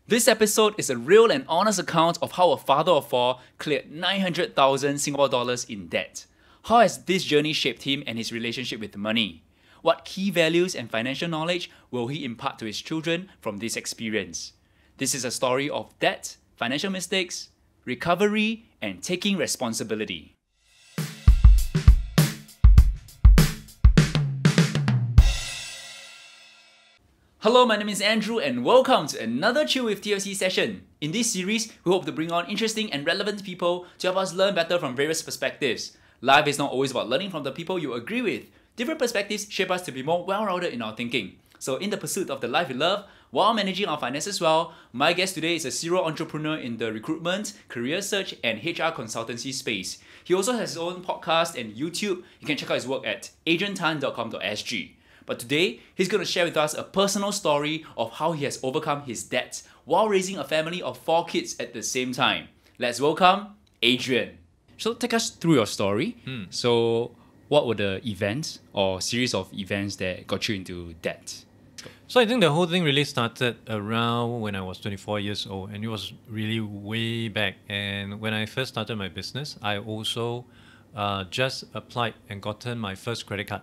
This episode is a real and honest account of how a father of four cleared 900,000 Singapore dollars in debt. How has this journey shaped him and his relationship with money? What key values and financial knowledge will he impart to his children from this experience? This is a story of debt, financial mistakes, recovery, and taking responsibility. Hello, my name is Andrew and welcome to another Chill with TLC session. In this series, we hope to bring on interesting and relevant people to help us learn better from various perspectives. Life is not always about learning from the people you agree with. Different perspectives shape us to be more well-rounded in our thinking. So in the pursuit of the life we love, while managing our finances well, my guest today is a serial entrepreneur in the recruitment, career search, and HR consultancy space. He also has his own podcast and YouTube. You can check out his work at adriantan.com.sg. But today, he's going to share with us a personal story of how he has overcome his debts while raising a family of 4 kids at the same time. Let's welcome Adrian. So take us through your story. So what were the events or series of events that got you into debt? So I think the whole thing really started around when I was 24 years old, and it was really way back. And when I first started my business, I also just applied and gotten my first credit card.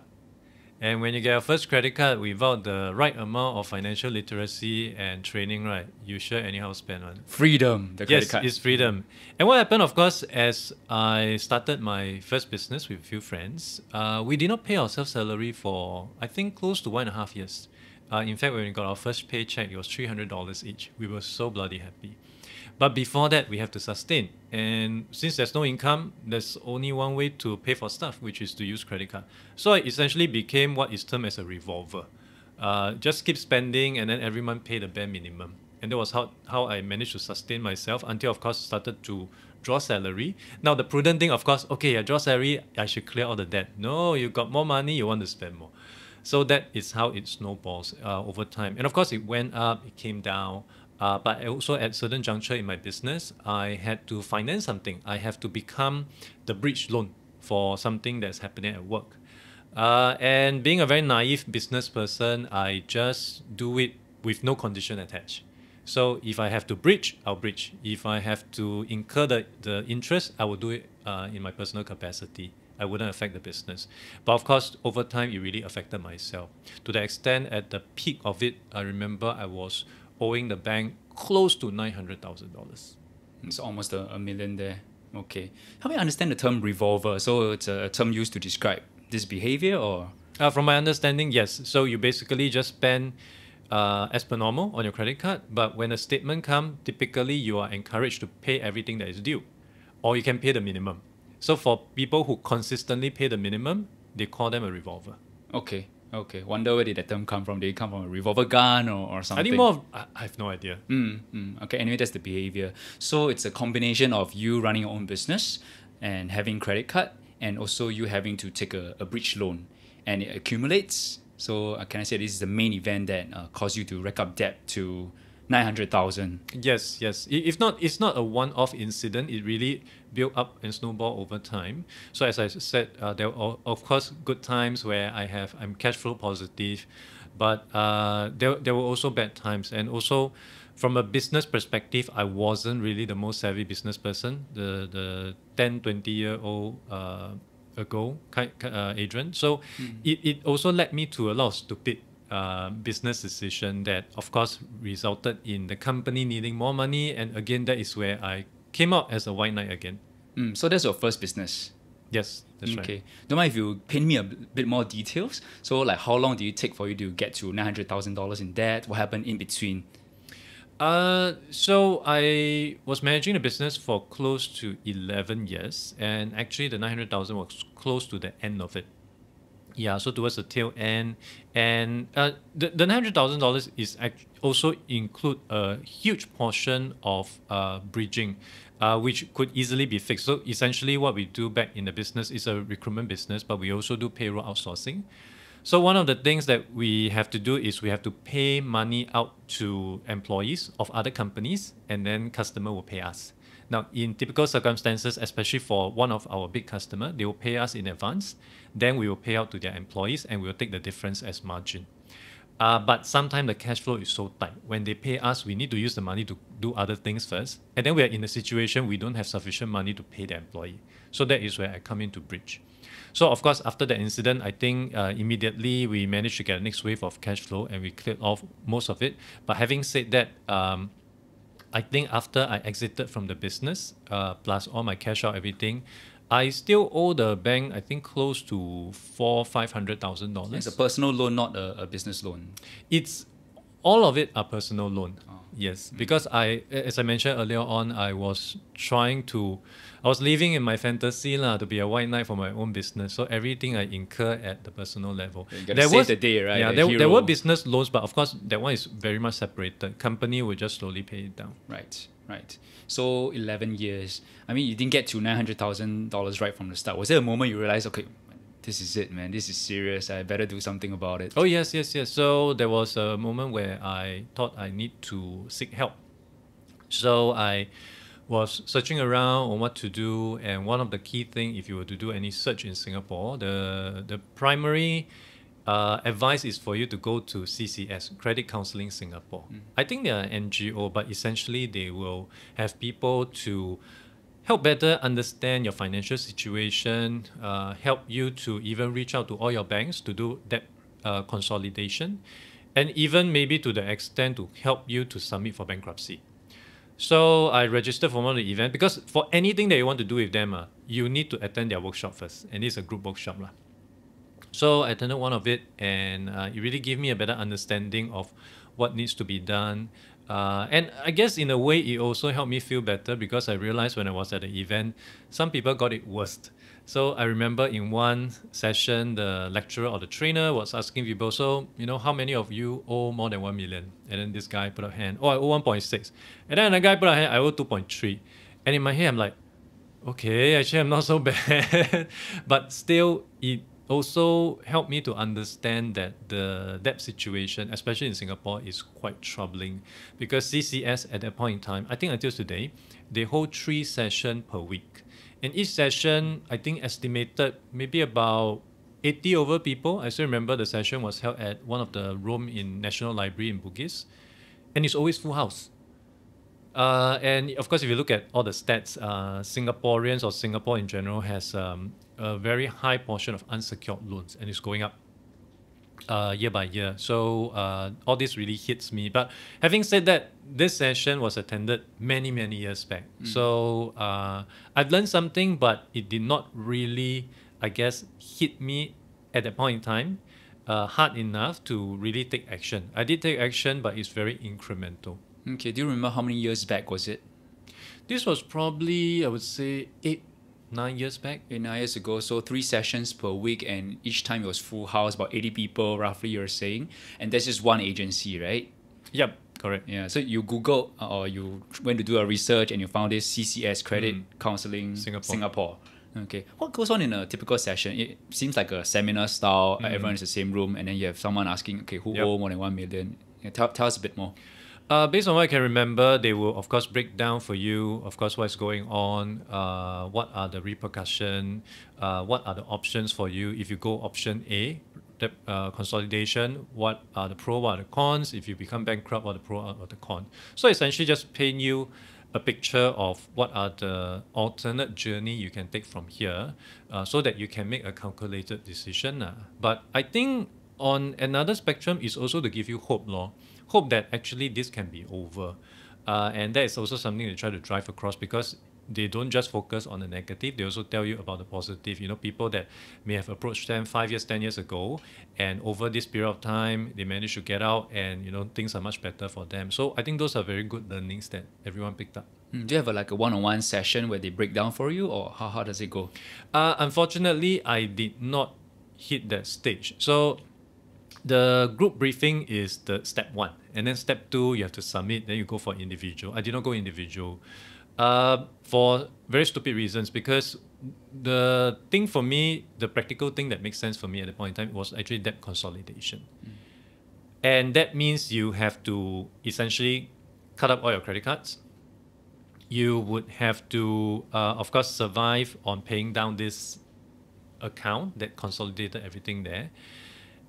And when you get your first credit card without the right amount of financial literacy and training, right, you sure anyhow spend on Freedom, the credit card. Yes, it's freedom. And what happened, of course, as I started my first business with a few friends, we did not pay ourselves salary for, I think, close to 1.5 years. In fact, when we got our first paycheck, it was $300 each. We were so bloody happy. But before that, we have to sustain. And since there's no income, there's only one way to pay for stuff, which is to use credit card. So I essentially became what is termed as a revolver. Just keep spending and then every month pay the bare minimum. And that was how I managed to sustain myself until, of course, started to draw salary. Now, the prudent thing, of course, okay, I draw salary, I should clear all the debt. No, you got more money, you want to spend more. So that is how it snowballs over time. And of course, it went up, it came down. But also at certain juncture in my business, I had to finance something. I have to become the bridge loan for something that's happening at work. And being a very naive business person, I just do it with no condition attached. So if I have to bridge, I'll bridge. If I have to incur the interest, I will do it in my personal capacity. I wouldn't affect the business. But of course, over time, it really affected myself. To the extent at the peak of it, I remember I was owing the bank close to $900,000. It's almost a million there. Okay. Help me understand the term revolver. So it's a term used to describe this behavior or? From my understanding, yes. So you basically just spend as per normal on your credit card, but when a statement comes, typically you are encouraged to pay everything that is due, or you can pay the minimum. So for people who consistently pay the minimum, they call them a revolver. Okay. Wonder where did that term come from? Did it come from a revolver gun or something? I think more of, I have no idea. Okay, anyway, that's the behavior. So it's a combination of you running your own business and having credit card, and also you having to take a bridge loan. And it accumulates. So can I say this is the main event that caused you to rack up debt to 900,000? Yes. If not, it's not a one-off incident. It really built up and snowballed over time. So as I said, there are of course good times where I'm cash flow positive, but there were also bad times. And also from a business perspective, I wasn't really the most savvy business person. The 10, 20-year-old ago, Adrian. So it also led me to a lot of stupid business decision that of course resulted in the company needing more money, and again that is where I came out as a white knight again. So that's your first business? Yes, that's right. Okay. Don't mind if you paint me a bit more details. So like how long did it take for you to get to $900,000 in debt? What happened in between? So I was managing the business for close to 11 years, and actually the 900,000 was close to the end of it. Yeah, so towards the tail end, and the $900,000 is also include a huge portion of bridging, which could easily be fixed. So essentially, what we do back in the business is a recruitment business, but we also do payroll outsourcing. So one of the things that we have to do is we have to pay money out to employees of other companies, and then customer will pay us. Now, in typical circumstances, especially for one of our big customers, they will pay us in advance. Then we will pay out to their employees, and we will take the difference as margin. But sometimes the cash flow is so tight. When they pay us, we need to use the money to do other things first. And then we are in a situation we don't have sufficient money to pay the employee. So that is where I come in to bridge. So of course, after the incident, I think immediately we managed to get a next wave of cash flow and we cleared off most of it. But having said that, I think after I exited from the business, plus all my cash out, everything, I still owe the bank, I think, close to $500,000. It's a personal loan, not a business loan. It's all of it are personal loan. Yes, because as I mentioned earlier on, I was living in my fantasy to be a white knight for my own business. So everything I incur at the personal level. You gotta save the day, right? Yeah, there were business loans, but of course that one is very much separated. Company will just slowly pay it down. Right. So 11 years. I mean, you didn't get to $900,000 right from the start. Was there a moment you realized, okay, this is it, man. This is serious. I better do something about it. Oh, yes. So there was a moment where I thought I need to seek help. So I was searching around on what to do. And one of the key things, if you were to do any search in Singapore, the primary advice is for you to go to CCS, Credit Counselling Singapore. I think they are an NGO, but essentially they will have people to help better understand your financial situation, help you to even reach out to all your banks to do debt consolidation, and even maybe to the extent to help you to submit for bankruptcy. So I registered for one of the events because for anything that you want to do with them, you need to attend their workshop first, and it's a group workshop. So I attended one of it, and it really gave me a better understanding of what needs to be done. And I guess in a way, it also helped me feel better because I realized when I was at the event, some people got it worse. So I remember in one session, the lecturer or the trainer was asking people, so, how many of you owe more than 1 million? And then this guy put up hand, I owe 1.6. And then the guy put up hand, I owe 2.3. And in my head, I'm like, okay, actually I'm not so bad. But still, it also helped me to understand that the debt situation, especially in Singapore, is quite troubling because CCS at that point in time, I think until today, they hold 3 sessions per week. And each session, I think estimated maybe about 80 over people. I still remember the session was held at one of the room in National Library in Bugis. And it's always full house. And of course, if you look at all the stats, Singaporeans or Singapore in general has a very high portion of unsecured loans, and it's going up year by year. So all this really hits me. But having said that, this session was attended many, many years back. So I've learned something, but it did not really, I guess, hit me at that point in time hard enough to really take action. I did take action, but it's very incremental. Okay, do you remember how many years back was it? This was probably, I would say, 9 years back. 9 years ago. So 3 sessions per week, and each time it was full house, about 80 people roughly, you're saying. And that's just one agency, right? Yep, correct. Yeah, so you Googled or you went to do a research and you found this CCS, Credit Counselling Singapore. Okay. What goes on in a typical session? It seems like a seminar style, everyone is in the same room, and then you have someone asking, okay, who owe more than 1 million? Yeah, tell us a bit more. Based on what I can remember, they will, of course, break down for you, of course, what's going on, what are the repercussions, what are the options for you. If you go option A, the consolidation, what are the pros, what are the cons? If you become bankrupt, what are the pros, or the cons? So essentially just paint you a picture of what are the alternate journey you can take from here so that you can make a calculated decision. But I think on another spectrum is also to give you hope, hope that actually this can be over. And that is also something they try to drive across because they don't just focus on the negative, they also tell you about the positive. People that may have approached them 5 years, 10 years ago, and over this period of time, they managed to get out and, things are much better for them. So I think those are very good learnings that everyone picked up. Do you have a one-on-one session where they break down for you, or how does it go? Unfortunately, I did not hit that stage. So the group briefing is the step 1, and then step 2 you have to submit, then you go for individual. I did not go individual for very stupid reasons, because the thing for me, the practical thing that makes sense for me at the point in time was actually debt consolidation. And that means you have to essentially cut up all your credit cards. You would have to of course survive on paying down this account that consolidated everything there.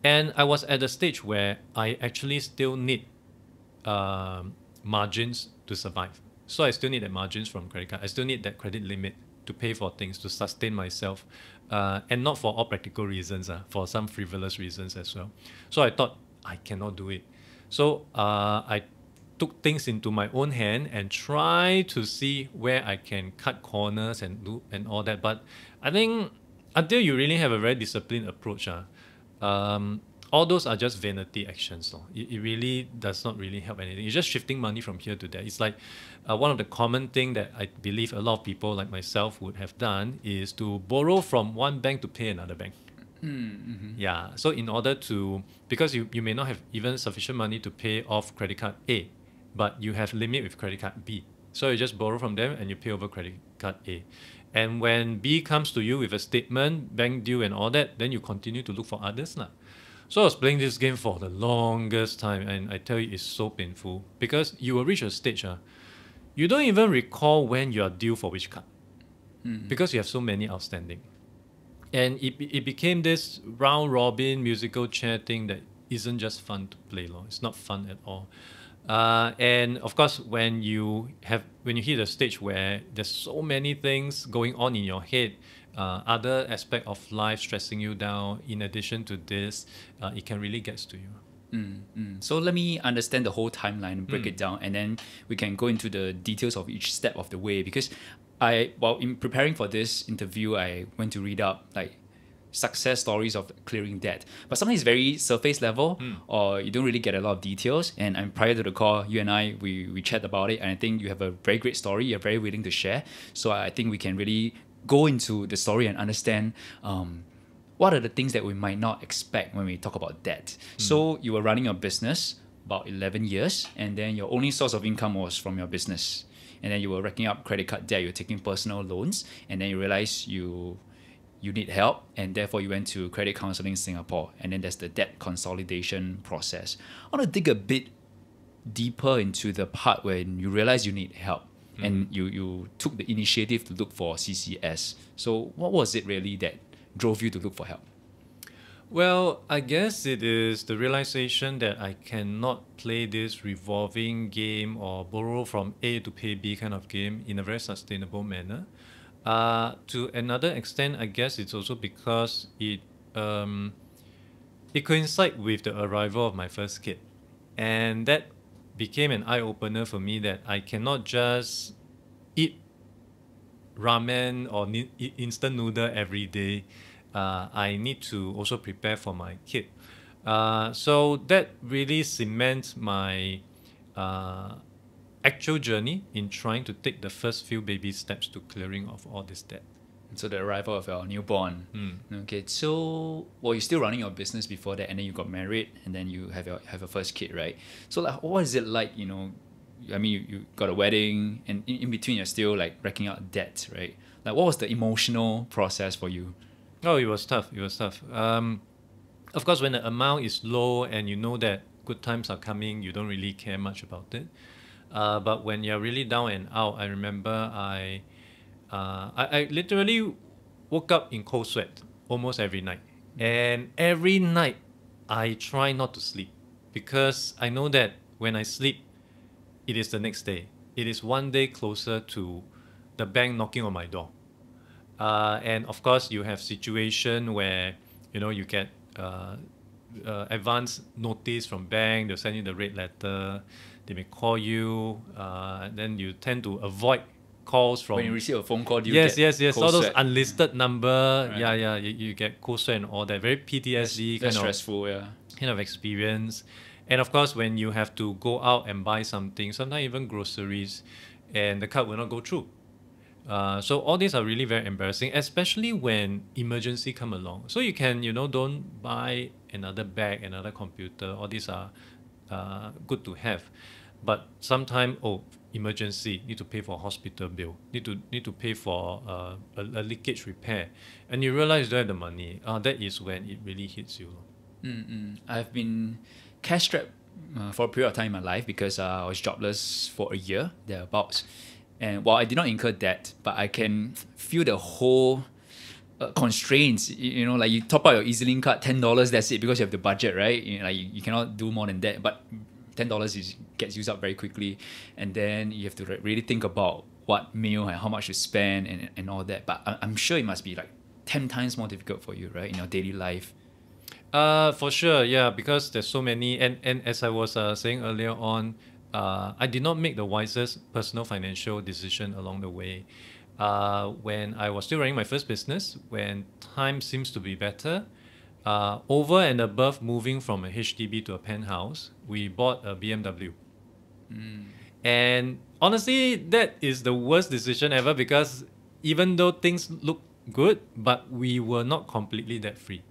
And I was at the stage where I actually still need margins to survive. So I still need that margins from credit card. I still need that credit limit to pay for things, to sustain myself, and not for all practical reasons, for some frivolous reasons as well. So I thought I cannot do it. So I took things into my own hand and try to see where I can cut corners and do and all that. But I think until you really have a very disciplined approach, all those are just vanity actions. It really does not really help anything. It's just shifting money from here to there. It's like one of the common thing that I believe a lot of people like myself would have done is to borrow from one bank to pay another bank. Mm-hmm. Yeah. So in order to, because you may not have even sufficient money to pay off credit card A, but you have limit with credit card B. So you just borrow from them and you pay over credit card A. And when B comes to you with a statement, bank due and all that, then you continue to look for others. So I was playing this game for the longest time, and I tell you, it's so painful because you will reach a stage, you don't even recall when you are due for which card because you have so many outstanding. And it became this round robin musical chair thing that isn't just fun to play. It's not fun at all. And of course, when you hit a stage where there's so many things going on in your head, other aspect of life stressing you down, in addition to this, it can really get to you. So let me understand the whole timeline and break it down, and then we can go into the details of each step of the way. Because while in preparing for this interview, I went to read up like success stories of clearing debt, but sometimes it's very surface level, or you don't really get a lot of details. And prior to the call, you and I we chat about it, and I think you have a very great story. You're very willing to share, so I think we can really go into the story and understand what are the things that we might not expect when we talk about debt. So you were running your business about 11 years, and then your only source of income was from your business, and then you were racking up credit card debt, you're taking personal loans, and then you realize you need help, and therefore you went to Credit Counselling Singapore, and then there's the debt consolidation process. I want to dig a bit deeper into the part when you realize you need help, and you took the initiative to look for CCS. So what was it really that drove you to look for help? Well, I guess it is the realization that I cannot play this revolving game or borrow from A to pay B kind of game in a very sustainable manner. To another extent, I guess it's also because it coincided with the arrival of my first kid, and that became an eye-opener for me that I cannot just eat ramen or instant noodle every day. I need to also prepare for my kid. So that really cements my actual journey in trying to take the first few baby steps to clearing of all this debt. So the arrival of your newborn. Okay, so you're still running your business before that, and then you got married, and then you have your first kid, right? So like, what is it like? I mean, you got a wedding, and in between you're still like racking out debt, right? Like, what was the emotional process for you? Oh, it was tough. Of course, when the amount is low and you know that good times are coming, you don't really care much about it. But when you're really down and out, I remember I literally woke up in cold sweat almost every night. And every night I try not to sleep because I know that when I sleep, it is the next day. It is one day closer to the bank knocking on my door. And of course, you have situation where, you get advance notice from bank, they'll send you the red letter, they may call you, then you tend to avoid calls from... When you receive a phone call, do you yes, get all those sweat? unlisted number, Right. you get cold sweat and all that, very PTSD That's stressful, kind of experience. And of course, when you have to go out and buy something, sometimes even groceries, and the card will not go through. So all these are really very embarrassing, especially when emergency come along. So you can, don't buy another bag, another computer. All these are good to have. But sometimes, emergency, need to pay for a hospital bill, need to pay for a leakage repair. And you realize you don't have the money. That is when it really hits you. I've been cash strapped for a period of time in my life because I was jobless for a year, thereabouts. And while I did not incur debt, but I can feel the whole constraints. Like you top up your EasyLink card, $10. That's it, because you have the budget, right? You cannot do more than that. But $10 gets used up very quickly, and then you have to really think about what meal and how much you spend and all that. But I'm sure it must be like 10 times more difficult for you, right, in your daily life. For sure, yeah, because there's so many, and as I was saying earlier on, I did not make the wisest personal financial decision along the way. When I was still running my first business, when time seems to be better, over and above moving from a HDB to a penthouse, we bought a BMW. And honestly, that is the worst decision ever, because even though things look good, but we were not completely debt free.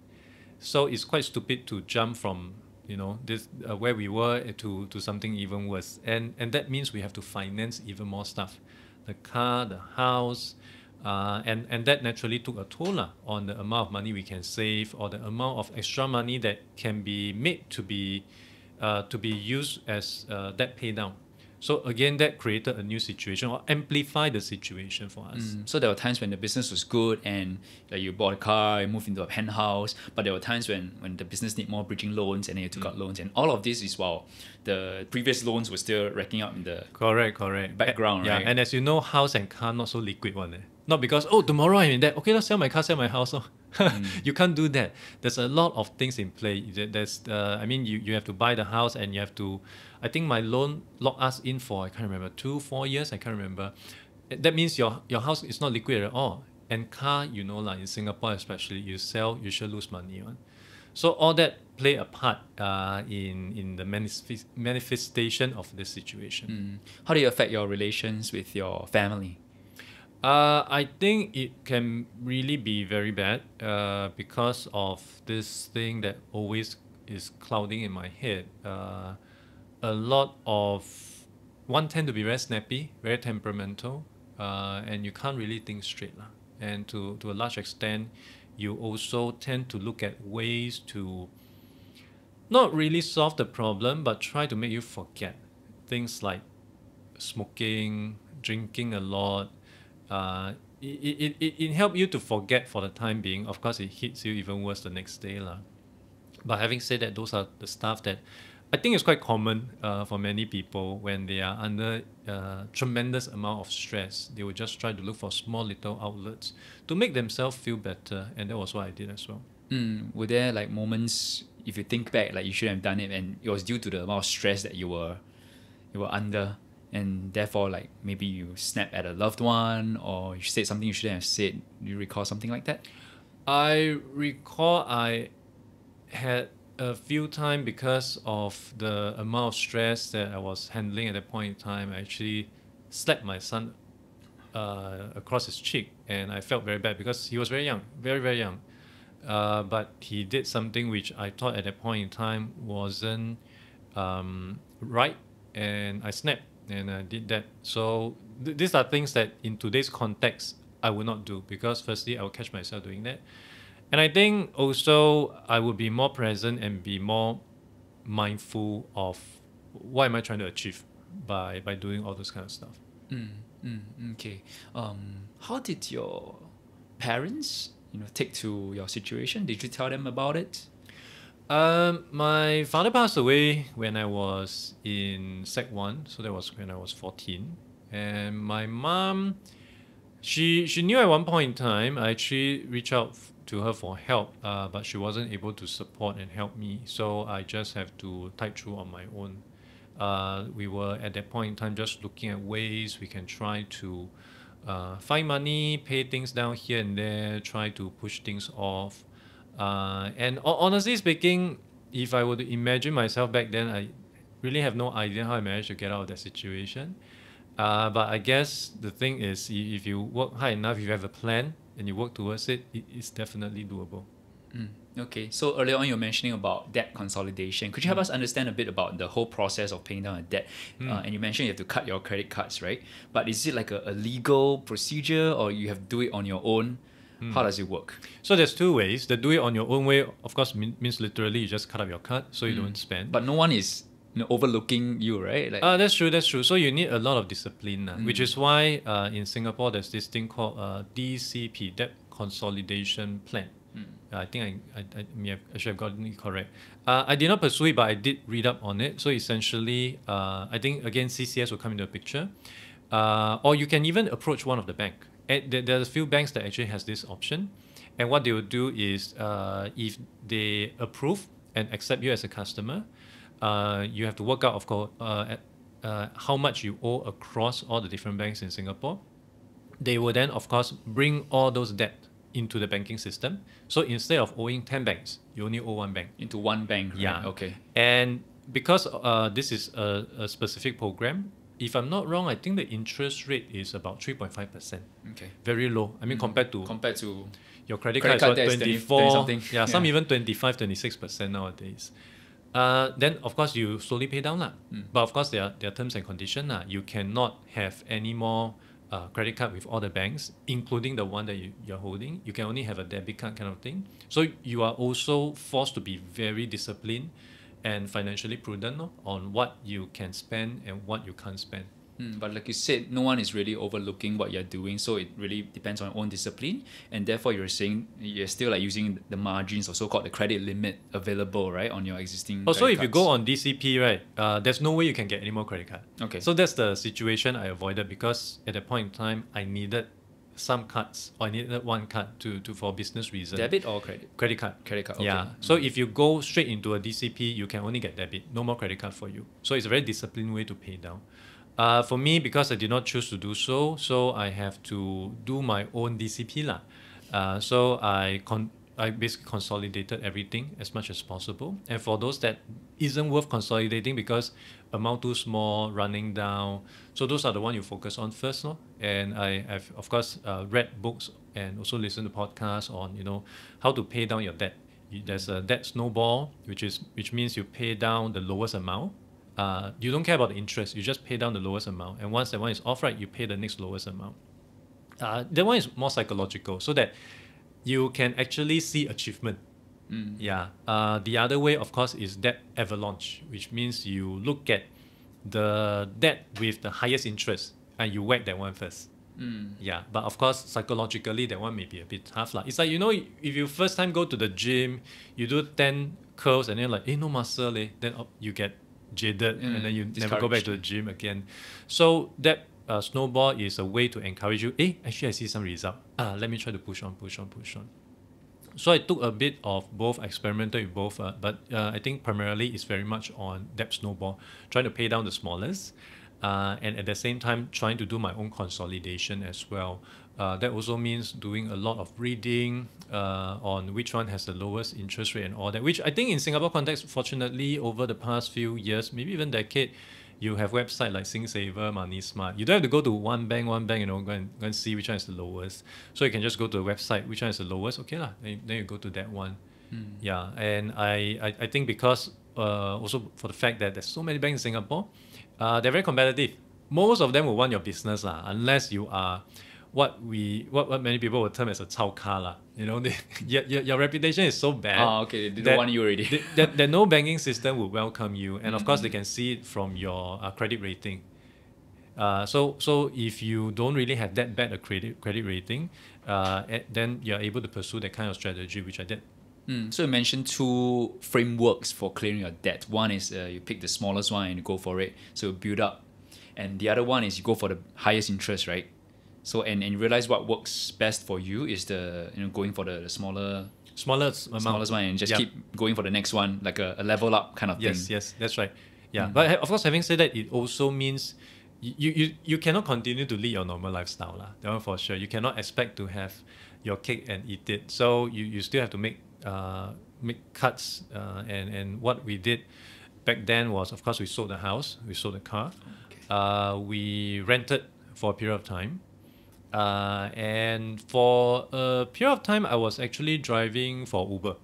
So it's quite stupid to jump from this where we were to something even worse, and that means we have to finance even more stuff, the car, the house, and that naturally took a toll on the amount of money we can save, or the amount of extra money that can be made to be used as debt pay down. So again, that created a new situation, or amplified the situation for us. So there were times when the business was good and you bought a car, you moved into a penthouse, but there were times when the business need more bridging loans, and then you took out loans, and all of this is while the previous loans were still racking up in the correct background, right? And as you know, house and car not so liquid one. Not because, tomorrow I'm in debt, okay, let's sell my car, sell my house. You can't do that. There's a lot of things in play. There's you have to buy the house, and you have to, I think my loan locked us in for, I can't remember, 2-4 years, I can't remember. That means your house is not liquid at all. And car, in Singapore especially, you sell, you should lose money. So all that play a part in the manifestation of this situation. How do you affect your relations with your family? I think it can really be very bad because of this thing that always is clouding in my head. A lot of one tend to be very snappy, very temperamental, and you can't really think straight. And to a large extent, you also tend to look at ways to not really solve the problem, but try to make you forget. Things like smoking, drinking a lot. It helps you to forget for the time being. Of course, it hits you even worse the next day. But having said that, those are the stuff that I think is quite common for many people when they are under tremendous amount of stress. They will just try to look for small little outlets to make themselves feel better, and that was what I did as well. Were there like moments, if you think back, like you shouldn't have done it, and it was due to the amount of stress that you were under, and therefore like maybe you snapped at a loved one, or you said something you shouldn't have said? Do you recall something like that? I recall I had a few times, because of the amount of stress that I was handling at that point in time, I actually slapped my son across his cheek, and I felt very bad because he was very young, very, very young. But he did something which I thought at that point in time wasn't right, and I snapped and I did that. So these are things that in today's context I would not do, because firstly I would catch myself doing that. And I think also I would be more present and be more mindful of what am I trying to achieve by doing all this kind of stuff. Okay. How did your parents, take to your situation? Did you tell them about it? My father passed away when I was in Sec 1, so that was when I was 14. And my mom, she knew at one point in time. I actually reached out to her for help, but she wasn't able to support and help me, so I just have to type through on my own. We were at that point in time just looking at ways we can try to find money, pay things down here and there, try to push things off. And honestly speaking, if I were to imagine myself back then, I really have no idea how I managed to get out of that situation. But I guess the thing is, if you work hard enough, if you have a plan and you work towards it, it's definitely doable. Okay, so earlier on you were mentioning about debt consolidation. Could you help us understand a bit about the whole process of paying down a debt? And you mentioned you have to cut your credit cards, right? But is it like a legal procedure, or you have to do it on your own? How does it work? So there's two ways. The do it on your own way, of course, means literally you just cut up your card so you don't spend. But no one is overlooking you, right? That's true. So you need a lot of discipline, which is why in Singapore there's this thing called DCP, Debt consolidation plan. I think I should have gotten it correct. I did not pursue it, but I did read up on it. So essentially, I think again CCS will come into the picture, or you can even approach one of the bank. There's a few banks that actually has this option, and what they will do is if they approve and accept you as a customer, you have to work out, of course, how much you owe across all the different banks in Singapore. They will then, of course, bring all those debt into the banking system. So instead of owing 10 banks, you only owe one bank. Into one bank, right? Yeah. Okay. And because this is a specific program, if I'm not wrong, I think the interest rate is about 3.5%. Okay. Very low. I mean, compared to your credit card, card is is 24, 20 something. some even 25, 26% nowadays. Then of course you slowly pay down lah. But of course there are terms and conditions lah. You cannot have any more credit card with all the banks, including the one that you're holding. You can only have a debit card kind of thing. So you are also forced to be very disciplined and financially prudent on what you can spend and what you can't spend. But like you said, no one is really overlooking what you're doing, so it really depends on your own discipline, and therefore you're saying you're still like using the margins or so-called the credit limit available, right, on your existing Also, if credit you cards. go on DCP, right, there's no way you can get any more credit card. Okay. So that's the situation I avoided, because at that point in time, I needed some cards, or I needed one card to for business reasons. Debit or credit? Credit card. Credit card, okay. Yeah. So if you go straight into a DCP, you can only get debit, no more credit card for you. So it's a very disciplined way to pay down. For me, because I did not choose to do so I have to do my own DCP lah. So I basically consolidated everything as much as possible. And for those that isn't worth consolidating because amount too small, running down, so those are the one you focus on first, no? And I've of course read books and also listened to podcasts on how to pay down your debt. There's a debt snowball, which means you pay down the lowest amount. You don't care about the interest, you just pay down the lowest amount, and once that one is off, right, you pay the next lowest amount. That one is more psychological, so that you can actually see achievement. Yeah. The other way, of course, is debt avalanche, which means you look at the debt with the highest interest and you whack that one first. Yeah, but of course, psychologically, that one may be a bit tough. It's like, if you first time go to the gym, you do 10 curls and then like, no muscle, then you get jaded and then you never go back to the gym again. So that snowball is a way to encourage you. Actually I see some result. Let me try to push on. So I took a bit of both, experimented with both, but I think primarily it's very much on debt snowball, trying to pay down the smallest, and at the same time trying to do my own consolidation as well. That also means doing a lot of reading on which one has the lowest interest rate and all that, which I think in Singapore context, fortunately, over the past few years, maybe even decade, you have websites like SingSaver, Money Smart. You don't have to go to one bank, go and see which one is the lowest. So you can just go to the website, which one is the lowest, okay lah. Then you go to that one. Yeah, and I think because also for the fact that there's so many banks in Singapore, they're very competitive. Most of them will want your business lah, unless you are what many people would term as a chao ka lah. Your reputation is so bad. Okay, they don't want you already. that no banking system will welcome you, and of course they can see it from your credit rating. So if you don't really have that bad a credit rating, then you're able to pursue that kind of strategy, which I did. So you mentioned two frameworks for clearing your debt. One is you pick the smallest one and you go for it, so you build up, and the other one is you go for the highest interest, right? So and you realize what works best for you is the going for the smallest one and just keep going for the next one, like a level up kind of thing. Yes, that's right. Yeah, but of course, having said that, it also means you cannot continue to lead your normal lifestyle lah. That one for sure. You cannot expect to have your cake and eat it. So you still have to make cuts. And what we did back then was, of course, we sold the house, we sold the car, we rented for a period of time. And for a period of time, I was actually driving for Uber.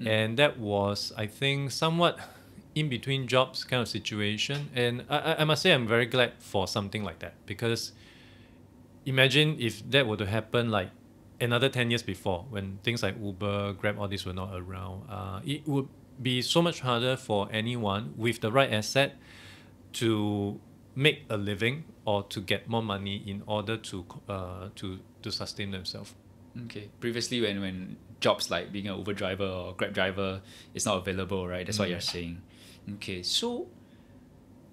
And that was, I think, somewhat in between jobs kind of situation. And I must say I'm very glad for something like that, because imagine if that were to happen like another 10 years before, when things like Uber, Grab, all this were not around. It would be so much harder for anyone with the right asset to make a living or to get more money in order to sustain themselves. Okay. Previously, when jobs like being an Uber driver or Grab driver is not available, right? That's what you're saying. Okay. So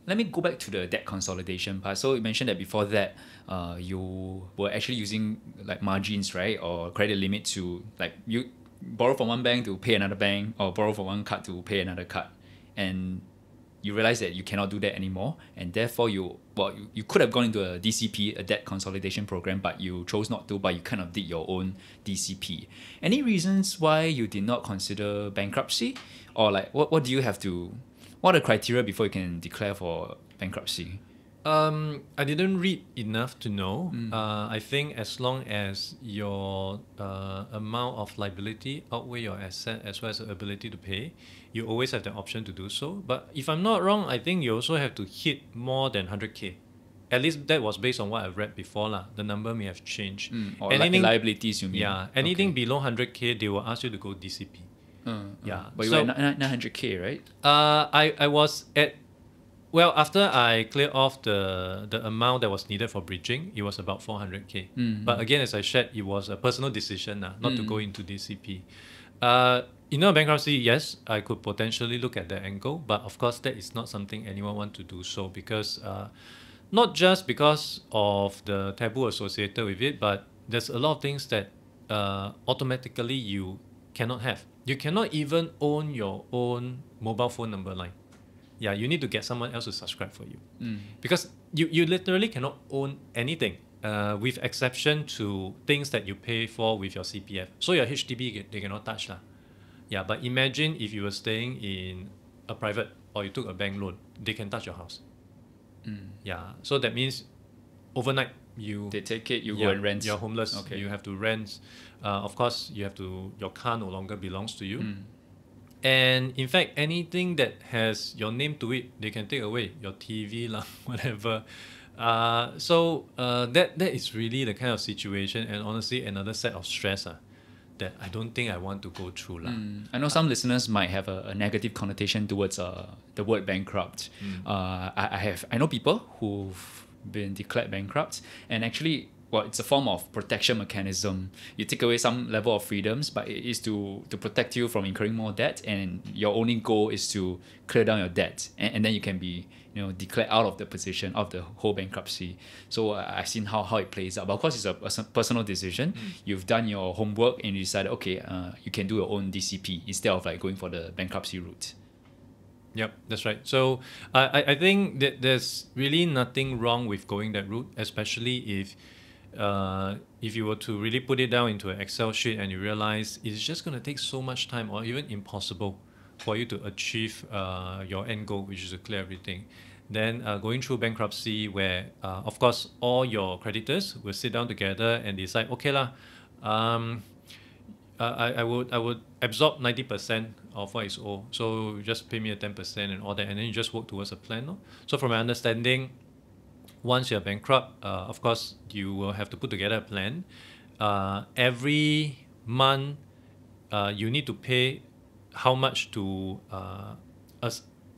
let me go back to the debt consolidation part. So you mentioned that before that, you were actually using like margins, right, or credit limit to like you borrow from one bank to pay another bank, or borrow from one card to pay another card, and you realize that you cannot do that anymore, and therefore you could have gone into a DCP, a debt consolidation program, but you chose not to. But you kind of did your own DCP. Any reasons why you did not consider bankruptcy, or like what do you have to? What are the criteria before you can declare for bankruptcy? I didn't read enough to know. I think as long as your amount of liability outweigh your asset as well as the ability to pay, you always have the option to do so. But if I'm not wrong, I think you also have to hit more than 100K. At least that was based on what I've read before. The number may have changed. Or liabilities, you mean? Yeah, anything below 100K, they will ask you to go DCP. But you were at 900K, right? I was at, well, after I cleared off the amount that was needed for bridging, it was about 400K. But again, as I shared, it was a personal decision not to go into DCP. Bankruptcy, yes, I could potentially look at that angle, but of course that is not something anyone want to do so, because not just because of the taboo associated with it, but there's a lot of things that automatically you cannot have. You cannot even own your own mobile phone number line. Yeah, you need to get someone else to subscribe for you. Because you literally cannot own anything, with exception to things that you pay for with your CPF. So your HDB, they cannot touch. Yeah, but imagine if you were staying in a private or you took a bank loan, they can touch your house. Yeah, so that means overnight they take it, you go and rent. You're homeless. Okay. You have to rent. Of course, your car no longer belongs to you. And in fact, anything that has your name to it, they can take away. Your TV, whatever. So that is really the kind of situation, and honestly, another set of stress that I don't think I want to go through. I know some listeners might have a negative connotation towards the word bankrupt. I know people who've been declared bankrupt, and actually, well, it's a form of protection mechanism. You take away some level of freedoms, but it is to protect you from incurring more debt, and your only goal is to clear down your debt, and then you can be declared out of the position of the whole bankruptcy. So I've seen how it plays out, but of course it's a personal decision. You've done your homework and you decided, okay, you can do your own DCP instead of like going for the bankruptcy route. Yep, that's right. So I think that there's really nothing wrong with going that route, especially if you were to really put it down into an Excel sheet and you realize it's just going to take so much time or even impossible for you to achieve your end goal, which is to clear everything. Then going through bankruptcy, where of course all your creditors will sit down together and decide, okay I would absorb 90% of what is owed, so just pay me a 10% and all that, and then you just work towards a plan. So from my understanding, once you're bankrupt, of course you will have to put together a plan. Every month you need to pay how much to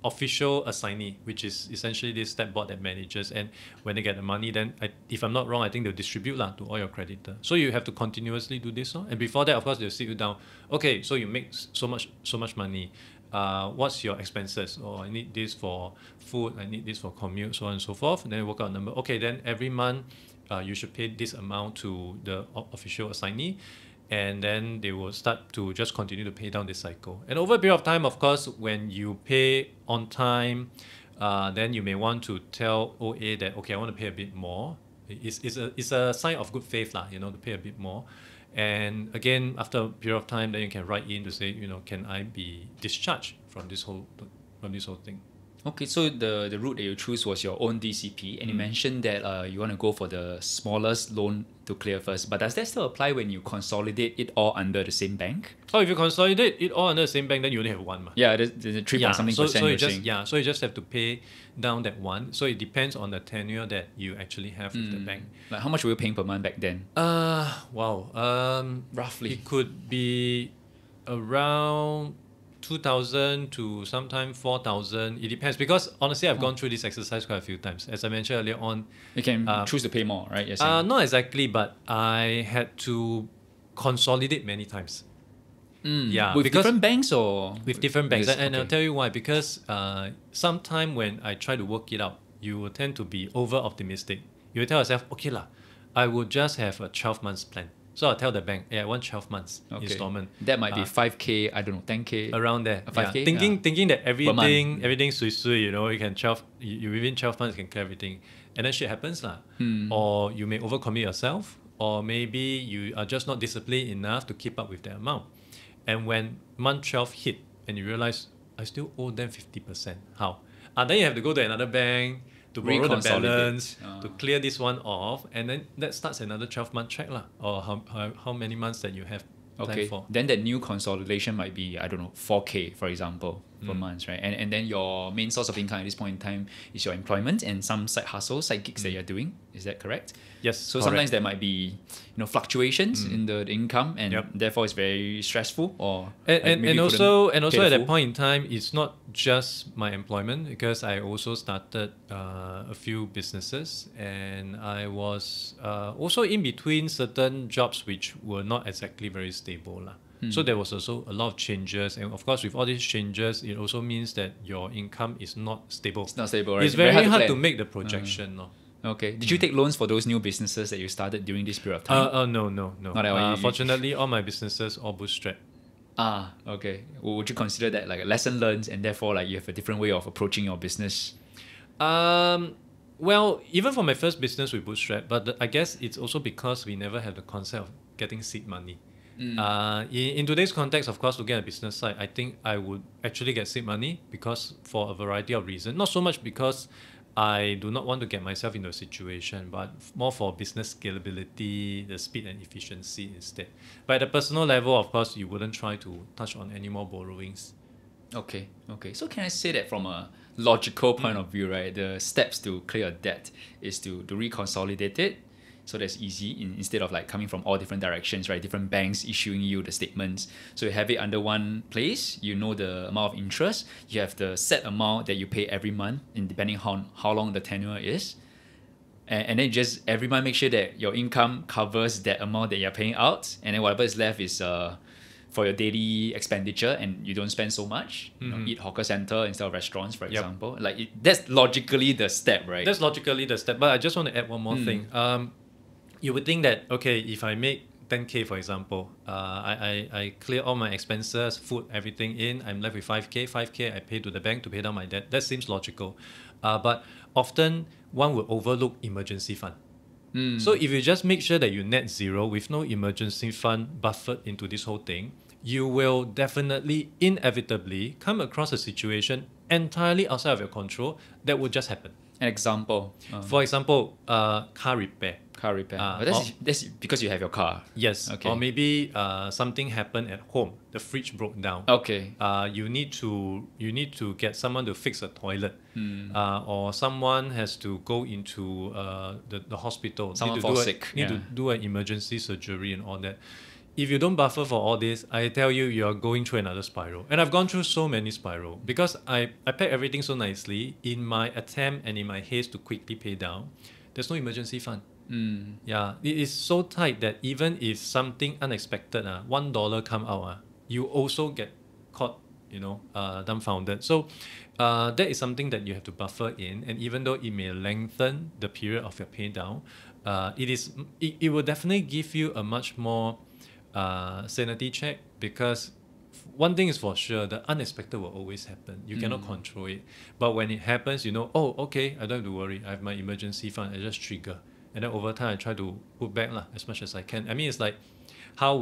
official assignee, which is essentially this step board that manages, and when they get the money, then if I'm not wrong, I think they'll distribute to all your creditors. So you have to continuously do this, and before that, of course, they'll sit you down. Okay, so you make so much money. What's your expenses? I need this for food, I need this for commute, so on and so forth. And then work out a number. Okay, then every month you should pay this amount to the official assignee. And then they will start to just continue to pay down this cycle. And over a period of time, of course, when you pay on time, then you may want to tell OA that, okay, I want to pay a bit more. It's a sign of good faith, to pay a bit more. And again, after a period of time, then you can write in to say, can I be discharged from this whole thing? Okay, so the route that you choose was your own DCP, and you mentioned that you want to go for the smallest loan to clear first. But does that still apply when you consolidate it all under the same bank? If you consolidate it all under the same bank, then you only have one. Yeah, there's a 3%. So you just have to pay down that one. So it depends on the tenure that you actually have with the bank. Like how much were you paying per month back then? Roughly. It could be around 2,000 to sometimes 4,000. It depends, because honestly, I've gone through this exercise quite a few times. As I mentioned earlier on, you can choose to pay more, right? Not exactly, but I had to consolidate many times. With because different banks or with different banks. Because- And I'll okay. tell you why. Because sometime when I try to work it out, you will tend to be over optimistic. You will tell yourself, okay lah, I would just have a 12 months plan. So I'll tell the bank, I want 12 months installment. That might be 5K, I don't know, 10K. Around there. 5K? Thinking that month. everything sui, you can 12 you within 12 months you can clear everything. And then shit happens lah. Or you may overcommit yourself, or maybe you are just not disciplined enough to keep up with the amount. And when month 12 hit and you realize I still owe them 50%. How? Then you have to go to another bank to borrow the Reconsolidate. balance, to clear this one off, and then that starts another 12-month track lah, or how many months that you have planned for. Then that new consolidation might be, I don't know, 4K, for example, per month, right? And then your main source of income at this point in time is your employment and some side hustles, side gigs that you're doing. Is that correct? Yes. So correct. sometimes there might be, fluctuations in the income, and therefore it's very stressful. Or and also pay at the that full. point in time, it's not just my employment, because I also started a few businesses, and I was also in between certain jobs which were not exactly very stable lah. So there was also a lot of changes, and of course with all these changes, it also means that your income is not stable. It's not stable, right? It's very hard to plan. make the projection. No. Okay. Did you take loans for those new businesses that you started during this period of time? No. Not at all. Fortunately, all my businesses all bootstrap. Okay. Would you consider that like a lesson learned, and therefore like you have a different way of approaching your business? Well, even for my first business, we bootstrap, but I guess it's also because we never had the concept of getting seed money. In today's context, of course, looking at the business side, I think I would actually get seed money because for a variety of reasons. Not so much because I do not want to get myself into a situation, but more for business scalability, the speed and efficiency instead. But at a personal level, of course, you wouldn't try to touch on any more borrowings. Okay. So can I say that from a logical point of view, right? The steps to clear a debt is to reconsolidate it. So that's easy instead of like coming from all different directions, right? Different banks issuing you the statements. So you have it under one place, you know the amount of interest, you have the set amount that you pay every month, and depending on how long the tenure is. And then just every month make sure that your income covers that amount that you're paying out, and then whatever is left is for your daily expenditure, and you don't spend so much. Eat hawker center instead of restaurants, for example. That's logically the step, right? That's logically the step. But I just want to add one more thing. You would think that, okay, if I make 10K, for example, I clear all my expenses, food, everything in, I'm left with 5K. 5K I pay to the bank to pay down my debt. That seems logical. But often one will overlook emergency fund. So if you just make sure that you net zero with no emergency fund buffered into this whole thing, you will definitely, inevitably, come across a situation entirely outside of your control that will just happen. An example. For example, car repair. Car repair. But that's because you have your car. Yes. Okay. Or maybe something happened at home. The fridge broke down. Okay. You need to get someone to fix a toilet. Or someone has to go into the hospital. Someone falls sick. Need to do an emergency surgery and all that. If you don't buffer for all this, I tell you, you're going through another spiral. And I've gone through so many spiral because I pack everything so nicely in my attempt and in my haste to quickly pay down. There's no emergency fund. Yeah, it is so tight that even if something unexpected, $1 come out, you also get caught, dumbfounded. So that is something that you have to buffer in. And even though it may lengthen the period of your pay down, it will definitely give you a much more sanity check, because one thing is for sure, the unexpected will always happen. You cannot control it. But when it happens, oh, okay, I don't have to worry. I have my emergency fund. I just trigger. And then over time, I try to put back as much as I can. I mean, it's like how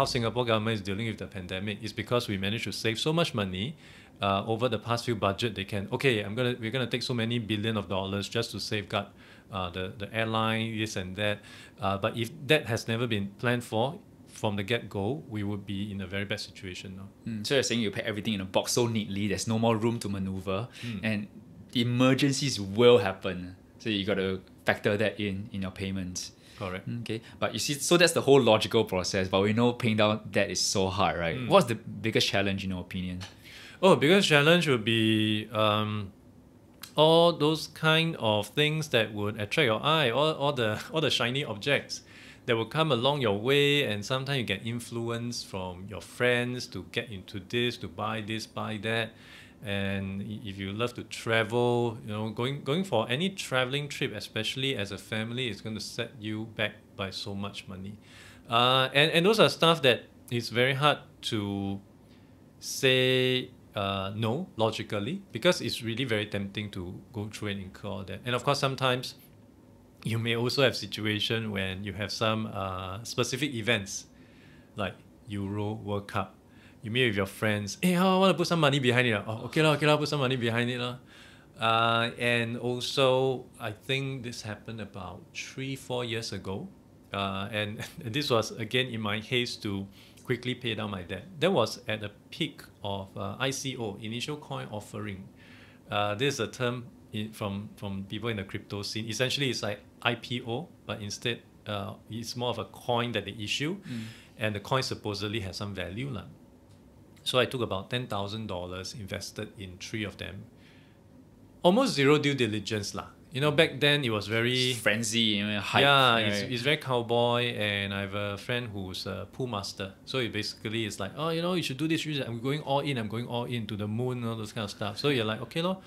Singapore government is dealing with the pandemic is because we managed to save so much money over the past few budget. They can, we're gonna take so many billion of dollars just to safeguard the airline, this and that. But if that has never been planned for from the get-go, we would be in a very bad situation now. So you're saying you pack everything in a box so neatly, there's no more room to maneuver, and emergencies will happen. So you got to factor that in your payments. Correct. Okay, but you see, so that's the whole logical process. But we know paying down debt is so hard, right? What's the biggest challenge in your opinion? Biggest challenge would be all those kind of things that would attract your eye, all the shiny objects. that will come along your way, and sometimes you get influence from your friends to get into this, to buy this, buy that. And if you love to travel, going for any traveling trip, especially as a family, is going to set you back by so much money. And those are stuff that it's very hard to say no logically, because it's really very tempting to go through and incur all that. And of course, sometimes you may also have situation when you have some specific events like Euro World Cup. You meet with your friends, hey, I want to put some money behind it. Oh, okay, put some money behind it. And also, I think this happened about 3-4 years ago. And this was again in my haste to quickly pay down my debt. That was at the peak of ICO, initial coin offering. This is a term from people in the crypto scene. Essentially, it's like IPO, but instead it's more of a coin that they issue, and the coin supposedly has some value. So I took about $10,000, invested in 3 of them. Almost zero due diligence. Back then it was very frenzy, hype. Yeah, right? it's very cowboy, and I have a friend who's a pool master. So it basically is like, you should do this. I'm going all in to the moon, all those kind of stuff. So you're like, okay, let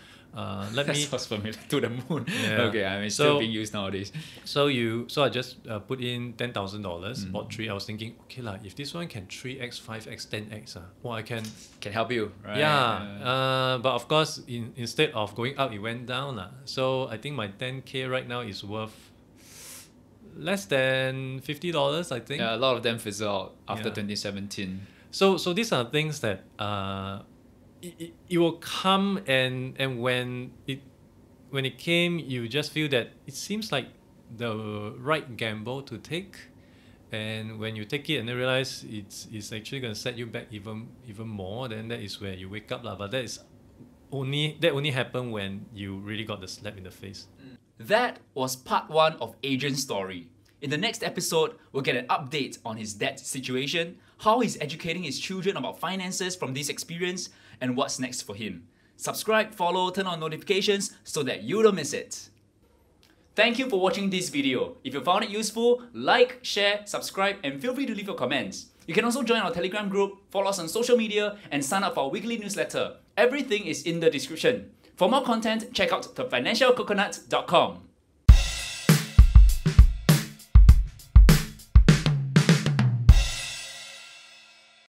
that me. sounds familiar. To the moon. Yeah. Okay, it's still being used nowadays. So I just put in $10,000, bought 3. I was thinking, okay if this one can 3x, 5x, 10x, I can help you, right? Yeah. But of course, instead of going up, it went down. So I think my 10K right now is worth less than $50, I think. Yeah, a lot of them fizzle out after 2017. So these are things that it will come, and when it came, you just feel that it seems like the right gamble to take. And when you take it and then realize it's actually going to set you back even more, then that is where you wake up. But that only happened when you really got the slap in the face. That was part 1 of Adrian's story. In the next episode, we'll get an update on his debt situation, how he's educating his children about finances from this experience, and what's next for him. Subscribe, follow, turn on notifications so that you don't miss it. Thank you for watching this video. If you found it useful, like, share, subscribe, and feel free to leave your comments. You can also join our Telegram group, follow us on social media, and sign up for our weekly newsletter. Everything is in the description. For more content, check out thefinancialcoconut.com.